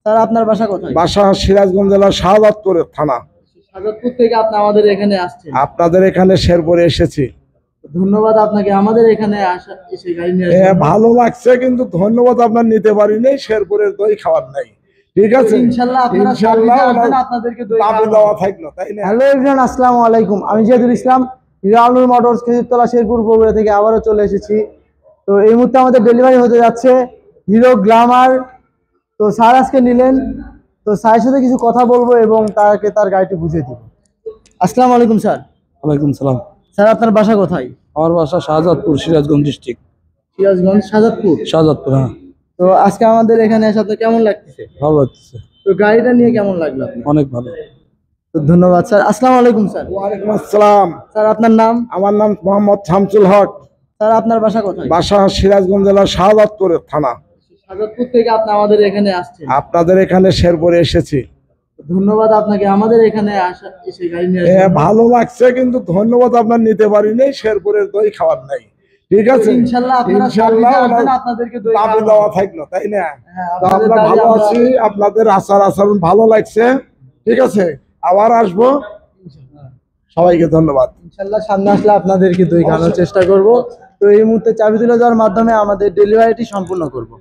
Sir আপনার বাসা কোথায়? বাসা সিরাজগঞ্জ জেলার শাহজাদপুর থানা। শাহজাদপুর থেকে আপনি আমাদের এখানে আসছেন? আপনাদের এখানে শেরপুরে এসেছি। ধন্যবাদ আপনাকে আমাদের এখানে এসে গাড়ি নিয়ে আসার ভালো লাগছে, কিন্তু ধন্যবাদ আপনার নিতে পারিনি, শেরপুরের দই খাওয়ার নাই। ঠিক আছে, ইনশাআল্লাহ আপনারা ইনশাআল্লাহ আপনাদেরকে দই দাবি দেওয়া থাকলো, তাই না? হ্যালো এভরিওয়ান, আসসালামু আলাইকুম। আমি জিয়াদুল ইসলাম, হিরানুর মোটরস খেজুরতলা শেরপুর বগুড়া থেকে আবারও চলে এসেছি। তো এই মুহূর্তে আমাদের ডেলিভারি হতে যাচ্ছে হিরো গ্ল্যামার। তো স্যার আজকে নিলেন, তো স্যারের সাথে কিছু কথা বলবো এবং তাকে তার গাড়িটি বুঝিয়ে দিব। আসসালামু আলাইকুম স্যার। ওয়ালাইকুম সালাম। স্যার আপনার বাসা কোথায়? আমার বাসা শাহজাদপুর, সিরাজগঞ্জ ডিস্ট্রিক্ট। সিরাজগঞ্জ, শাহজাদপুর। শাহজাদপুর, হ্যাঁ। তো আজকে আমাদের এখানে এসে আপনার কেমন লাগতেছে? ভালো লাগছে, তো গাড়িটা নিয়ে কেমন লাগলো আপনার? অনেক ভালো। তো ধন্যবাদ স্যার। আসসালামু আলাইকুম স্যার। ওয়ালাইকুম আসসালাম। স্যার আপনার নাম? আমার নাম মোহাম্মদ শামসুল হক। স্যার আপনার বাসা কোথায়? বাসা সিরাজগঞ্জ জেলার শাহজাদপুর থানা। শাহজাদপুর থেকে আপনি আমাদের এখানে আসছেন? আপনাদের এখানে শেরপুরে এসেছি। ধন্যবাদ আপনাকে আমাদের এখানে এসে গাড়ি নিয়ে আসার ভালো লাগছে, কিন্তু ধন্যবাদ আপনার নিতে পারিনি, শেরপুরের দই খাওয়ার নাই। ঠিক আছে, ইনশাআল্লাহ আপনাদেরকে দই দাবি দেওয়া থাকলো, তাই না? হ্যাঁ, তো আমরা ভালো আছি, আপনাদের আচরণ ভালো লাগছে। ঠিক আছে, আবার আসবো। সবাইকে ধন্যবাদ। ইনশাআল্লাহ সামনে আসলে আপনাদেরকে দই খাওয়ানোর চেষ্টা করব। তো এই মুহূর্তে চাবি তুলে দেওয়ার মাধ্যমে আমাদের ডেলিভারিটি সম্পূর্ণ করব।